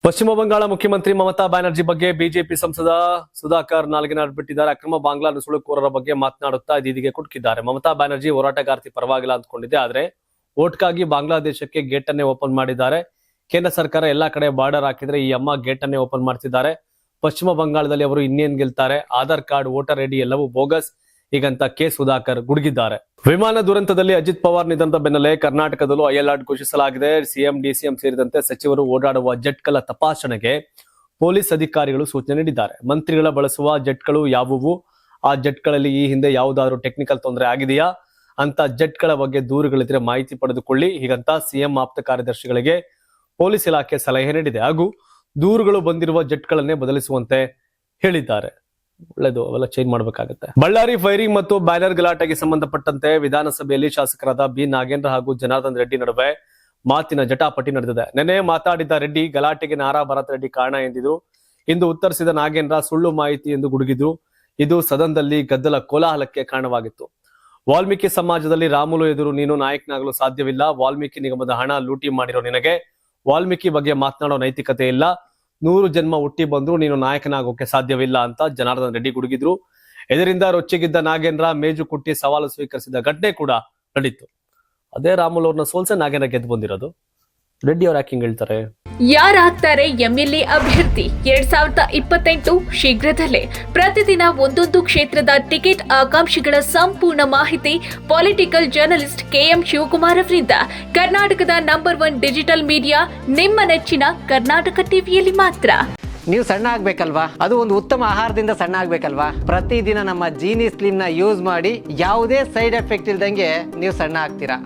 ಪಶ್ಚಿಮ ಬಂಗಾಳ ಮುಖ್ಯಮಂತ್ರಿ ಮಮತಾ ಬ್ಯಾನರ್ಜಿ ಬಗ್ಗೆ ಬಿಜೆಪಿ ಸಂಸದ ಸುಧಾಕರ್ ನಾಲ್ಗಿನ ಬಿಟ್ಟಿದ್ದಾರೆ. ಅಕ್ರಮ ಬಾಂಗ್ಲಾ ನುಸುಳುಕೋರರ ಬಗ್ಗೆ ಮಾತನಾಡುತ್ತಾ ಇದೀದಿಗೆ ಕುಟುಕಿದ್ದಾರೆ. ಮಮತಾ ಬ್ಯಾನರ್ಜಿ ಹೋರಾಟಗಾರ್ತಿ ಪರವಾಗಿಲ್ಲ ಅಂದ್ಕೊಂಡಿದ್ದೆ, ಆದ್ರೆ ಓಟ್ಗಾಗಿ ಬಾಂಗ್ಲಾದೇಶಕ್ಕೆ ಗೇಟ್ ಅನ್ನೇ ಓಪನ್ ಮಾಡಿದ್ದಾರೆ. ಕೇಂದ್ರ ಸರ್ಕಾರ ಎಲ್ಲಾ ಕಡೆ ಬಾರ್ಡರ್ ಹಾಕಿದ್ರೆ ಈ ಅಮ್ಮ ಗೇಟ್ ಅನ್ನೇ ಓಪನ್ ಮಾಡ್ತಿದ್ದಾರೆ. ಪಶ್ಚಿಮ ಬಂಗಾಳದಲ್ಲಿ ಅವರು ಇನ್ನೇನ್ ಗೆಲ್ತಾರೆ, ಆಧಾರ್ ಕಾರ್ಡ್, ವೋಟರ್ ಐಡಿ ಎಲ್ಲವೂ ಬೋಗಸ್ ಹೀಗಂತ ಕೆ ಸುಧಾಕರ್ ಗುಡುಗಿದ್ದಾರೆ. ವಿಮಾನ ದುರಂತದಲ್ಲಿ ಅಜಿತ್ ಪವಾರ್ ನಿಧನದ ಬೆನ್ನಲ್ಲೇ ಕರ್ನಾಟಕದಲ್ಲೂ ಅಲರ್ಟ್ ಘೋಷಿಸಲಾಗಿದೆ. ಸಿಎಂ, ಡಿಸಿಎಂ ಸೇರಿದಂತೆ ಸಚಿವರು ಓಡಾಡುವ ಜೆಟ್ಗಳ ತಪಾಸಣೆಗೆ ಪೊಲೀಸ್ ಅಧಿಕಾರಿಗಳು ಸೂಚನೆ ನೀಡಿದ್ದಾರೆ. ಮಂತ್ರಿಗಳ ಬಳಸುವ ಜೆಟ್ಗಳು ಯಾವುವು, ಆ ಜೆಟ್ಗಳಲ್ಲಿ ಈ ಹಿಂದೆ ಯಾವುದಾದ್ರೂ ಟೆಕ್ನಿಕಲ್ ತೊಂದರೆ ಆಗಿದೆಯಾ ಅಂತ ಜೆಟ್ಗಳ ಬಗ್ಗೆ ದೂರುಗಳಿದ್ರೆ ಮಾಹಿತಿ ಪಡೆದುಕೊಳ್ಳಿ ಹೀಗಂತ ಸಿಎಂ ಆಪ್ತ ಕಾರ್ಯದರ್ಶಿಗಳಿಗೆ ಪೊಲೀಸ್ ಇಲಾಖೆ ಸಲಹೆ ನೀಡಿದೆ. ಹಾಗೂ ದೂರುಗಳು ಬಂದಿರುವ ಜೆಟ್ಗಳನ್ನೇ ಬದಲಿಸುವಂತೆ ಹೇಳಿದ್ದಾರೆ. ಒಳ್ಳೆದು, ಅವೆಲ್ಲ ಚೇಂಜ್ ಮಾಡಬೇಕಾಗುತ್ತೆ. ಬಳ್ಳಾರಿ ಫೈರಿಂಗ್ ಮತ್ತು ಬ್ಯಾನರ್ ಗಲಾಟೆಗೆ ಸಂಬಂಧಪಟ್ಟಂತೆ ವಿಧಾನಸಭೆಯಲ್ಲಿ ಶಾಸಕರಾದ ಬಿ ನಾಗೇಂದ್ರ ಹಾಗೂ ಜನಾರ್ದನ್ ರೆಡ್ಡಿ ನಡುವೆ ಮಾತಿನ ಜಟಾಪಟಿ ನಡೆದಿದೆ. ನೆನೆ ಮಾತಾಡಿದ ರೆಡ್ಡಿ ಗಲಾಟೆಗೆ ನಾರಾ ಭರತ್ ರೆಡ್ಡಿ ಕಾರಣ ಎಂದಿದ್ರು. ಇಂದು ಉತ್ತರಿಸಿದ ನಾಗೇಂದ್ರ ಸುಳ್ಳು ಮಾಹಿತಿ ಎಂದು ಗುಡುಗಿದ್ರು. ಇದು ಸದನದಲ್ಲಿ ಗದ್ದಲ ಕೋಲಾಹಲಕ್ಕೆ ಕಾರಣವಾಗಿತ್ತು. ವಾಲ್ಮೀಕಿ ಸಮಾಜದಲ್ಲಿ ರಾಮುಲು ಎದುರು ನೀನು ನಾಯಕನಾಗಲು ಸಾಧ್ಯವಿಲ್ಲ. ವಾಲ್ಮೀಕಿ ನಿಗಮದ ಹಣ ಲೂಟಿ ಮಾಡಿರೋ ನಿನಗೆ ವಾಲ್ಮೀಕಿ ಬಗ್ಗೆ ಮಾತನಾಡೋ ನೈತಿಕತೆ ಇಲ್ಲ. 100 ಜನ್ಮ ಹುಟ್ಟಿ ಬಂದ್ರು ನೀನು ನಾಯಕನಾಗೋಕೆ ಸಾಧ್ಯವಿಲ್ಲ ಅಂತ ಜನಾರ್ದನ್ ರೆಡ್ಡಿ ಗುಡುಗಿದ್ರು. ಇದರಿಂದ ರೊಚ್ಚಿಗಿದ್ದ ನಾಗೇಂದ್ರ ಮೇಜು ಕುಟ್ಟಿ ಸವಾಲು ಸ್ವೀಕರಿಸಿದ ಘಟನೆ ಕೂಡ ನಡೀತು. ಅದೇ ರಾಮುಲು ಅವ್ರನ್ನ ಸೋಲ್ಸೆ ನಾಗೇಂದ್ರ ಗೆದ್ದು ಬಂದಿರೋದು. ರೆಡ್ಡಿ ಅವ್ರು ಯಾಕೆ ಹಿಂಗ್ ಹೇಳ್ತಾರೆ? ಯಾರಾಗ್ತಾರೆ ಎಂಎಲ್ಎ ಅಭ್ಯರ್ಥಿ 2028 ಶೀಘ್ರದಲ್ಲೇ. ಪ್ರತಿದಿನ ಒಂದೊಂದು ಕ್ಷೇತ್ರದ ಟಿಕೆಟ್ ಆಕಾಂಕ್ಷಿಗಳ ಸಂಪೂರ್ಣ ಮಾಹಿತಿ ಪೊಲಿಟಿಕಲ್ ಜರ್ನಲಿಸ್ಟ್ ಕೆಎಂ ಶಿವಕುಮಾರ್ ಅವರಿಂದ. ಕರ್ನಾಟಕದ ನಂಬರ್ 1 ಡಿಜಿಟಲ್ ಮೀಡಿಯಾ ನಿಮ್ಮ ನೆಚ್ಚಿನ ಕರ್ನಾಟಕ ಟಿವಿಯಲ್ಲಿ ಮಾತ್ರ. ನೀವು ಸಣ್ಣ ಆಗ್ಬೇಕಲ್ವಾ? ಅದು ಒಂದು ಉತ್ತಮ ಆಹಾರದಿಂದ ಸಣ್ಣ ಆಗ್ಬೇಕಲ್ವಾ? ಪ್ರತಿದಿನ ನಮ್ಮ ಜೀನಿ ಸ್ಲಿಮ್ ನ ಯೂಸ್ ಮಾಡಿ ಯಾವುದೇ ಸೈಡ್ ಎಫೆಕ್ಟ್ ಇಲ್ದಂಗೆ ನೀವು ಸಣ್ಣ ಆಗ್ತೀರಾ.